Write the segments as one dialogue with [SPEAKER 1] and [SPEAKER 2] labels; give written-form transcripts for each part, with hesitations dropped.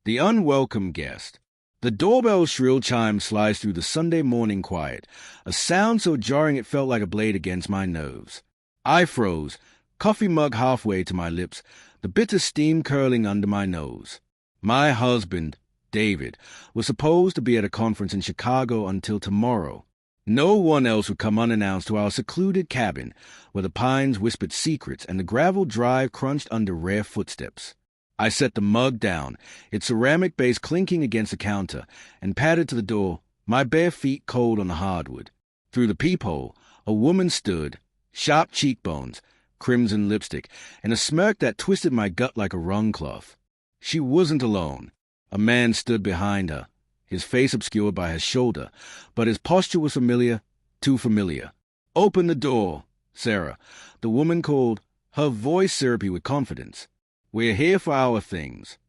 [SPEAKER 1] The unwelcome guest. The doorbell's shrill chime sliced through the Sunday morning quiet, a sound so jarring it felt like a blade against my nerves. I froze, coffee mug halfway to my lips, the bitter steam curling under my nose. My husband, David, was supposed to be at a conference in Chicago until tomorrow. No one else would come unannounced to our secluded cabin, where the pines whispered secrets and the gravel drive crunched under rare footsteps. I set the mug down, its ceramic base clinking against the counter, and padded to the door, my bare feet cold on the hardwood. Through the peephole, a woman stood, sharp cheekbones, crimson lipstick, and a smirk that twisted my gut like a wrung cloth. She wasn't alone. A man stood behind her, his face obscured by his shoulder, but his posture was familiar, too familiar. "Open the door, Sarah," the woman called, her voice syrupy with confidence. "We're here for our things."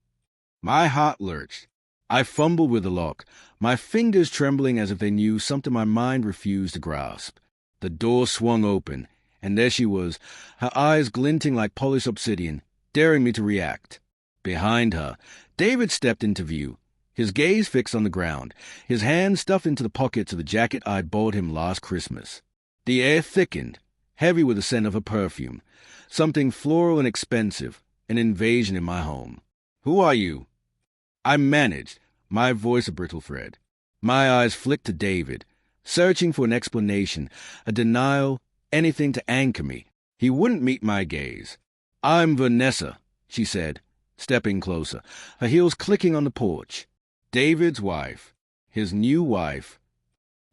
[SPEAKER 1] My heart lurched. I fumbled with the lock, my fingers trembling as if they knew something my mind refused to grasp. The door swung open, and there she was, her eyes glinting like polished obsidian, daring me to react. Behind her, David stepped into view, his gaze fixed on the ground, his hands stuffed into the pockets of the jacket I'd bought him last Christmas. The air thickened, heavy with the scent of a perfume, something floral and expensive, an invasion in my home. "Who are you?" I managed, my voice a brittle thread. My eyes flicked to David, searching for an explanation, a denial, anything to anchor me. He wouldn't meet my gaze. "I'm Vanessa," she said, stepping closer, her heels clicking on the porch. David's wife, his new wife.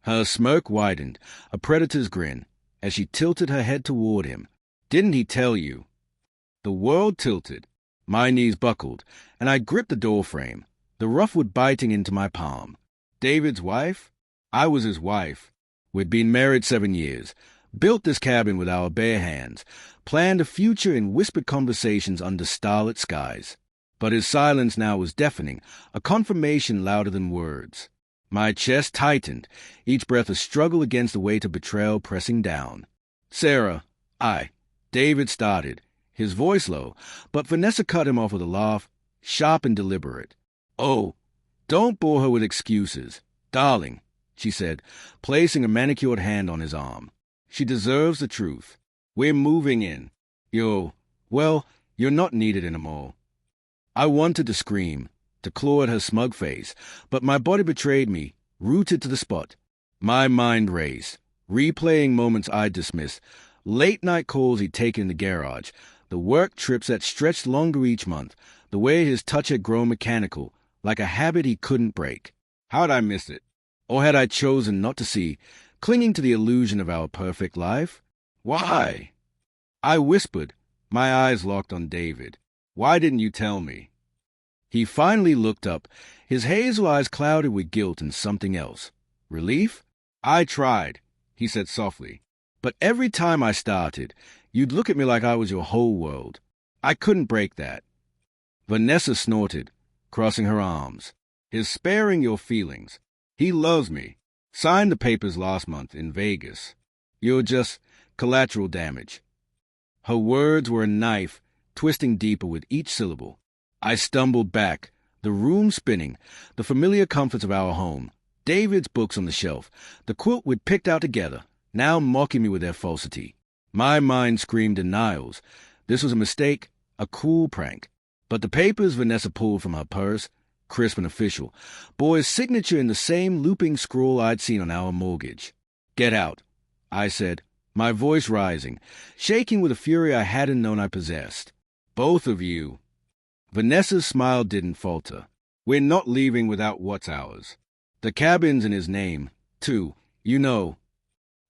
[SPEAKER 1] Her smirk widened, a predator's grin, as she tilted her head toward him. "Didn't he tell you?" The world tilted. My knees buckled, and I gripped the doorframe, the rough wood biting into my palm. David's wife? I was his wife. We'd been married 7 years, built this cabin with our bare hands, planned a future in whispered conversations under starlit skies. But his silence now was deafening, a confirmation louder than words. My chest tightened, each breath a struggle against the weight of betrayal pressing down. "Sarah, David started, his voice low, but Vanessa cut him off with a laugh, sharp and deliberate. "Oh, don't bore her with excuses. Darling," she said, placing a manicured hand on his arm. "She deserves the truth. We're moving in. You're not needed anymore." I wanted to scream, to claw at her smug face, but my body betrayed me, rooted to the spot. My mind raced, replaying moments I'd dismissed, late-night calls he'd taken in the garage, the work trips that stretched longer each month, the way his touch had grown mechanical, like a habit he couldn't break. How'd I miss it? Or had I chosen not to see, clinging to the illusion of our perfect life? Why? I whispered, my eyes locked on David. "Why didn't you tell me?" He finally looked up, his hazel eyes clouded with guilt and something else. "Relief?" "I tried," he said softly. "But every time I started, you'd look at me like I was your whole world. I couldn't break that." Vanessa snorted, crossing her arms. "He's sparing your feelings. He loves me. Signed the papers last month in Vegas. You're just collateral damage." Her words were a knife, twisting deeper with each syllable. I stumbled back, the room spinning, the familiar comforts of our home, David's books on the shelf, the quilt we'd picked out together, now mocking me with their falsity. My mind screamed denials. This was a mistake, a cruel prank. But the papers Vanessa pulled from her purse, crisp and official, bore his signature in the same looping scroll I'd seen on our mortgage. "Get out," I said, my voice rising, shaking with a fury I hadn't known I possessed. "Both of you." Vanessa's smile didn't falter. "We're not leaving without what's ours. The cabin's in his name, too, you know."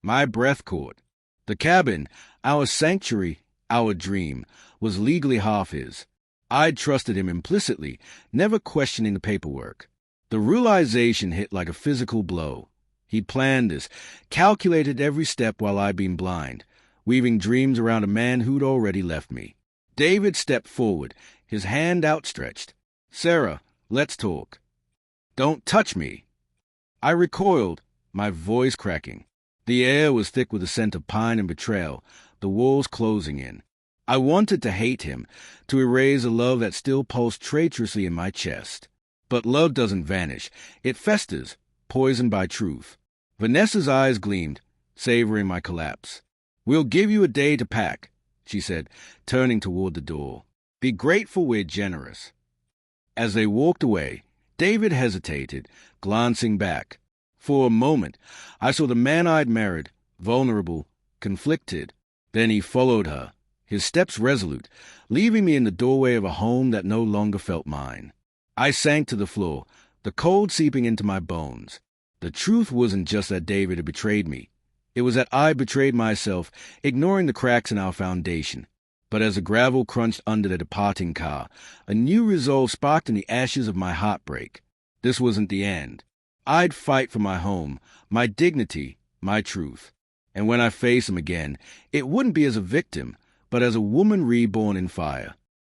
[SPEAKER 1] My breath caught. The cabin, our sanctuary, our dream, was legally half his. I'd trusted him implicitly, never questioning the paperwork. The realization hit like a physical blow. He'd planned this, calculated every step while I'd been blind, weaving dreams around a man who'd already left me. David stepped forward, his hand outstretched. "Sarah, let's talk." "Don't touch me." I recoiled, my voice cracking. The air was thick with the scent of pine and betrayal, the walls closing in. I wanted to hate him, to erase a love that still pulsed traitorously in my chest. But love doesn't vanish. It festers, poisoned by truth. Vanessa's eyes gleamed, savoring my collapse. "We'll give you a day to pack," she said, turning toward the door. "Be grateful we're generous." As they walked away, David hesitated, glancing back. For a moment, I saw the man I'd married, vulnerable, conflicted. Then he followed her, his steps resolute, leaving me in the doorway of a home that no longer felt mine. I sank to the floor, the cold seeping into my bones. The truth wasn't just that David had betrayed me. It was that I betrayed myself, ignoring the cracks in our foundation. But as the gravel crunched under the departing car, a new resolve sparked in the ashes of my heartbreak. This wasn't the end. I'd fight for my home, my dignity, my truth. And when I faced him again, it wouldn't be as a victim, but as a woman reborn in fire.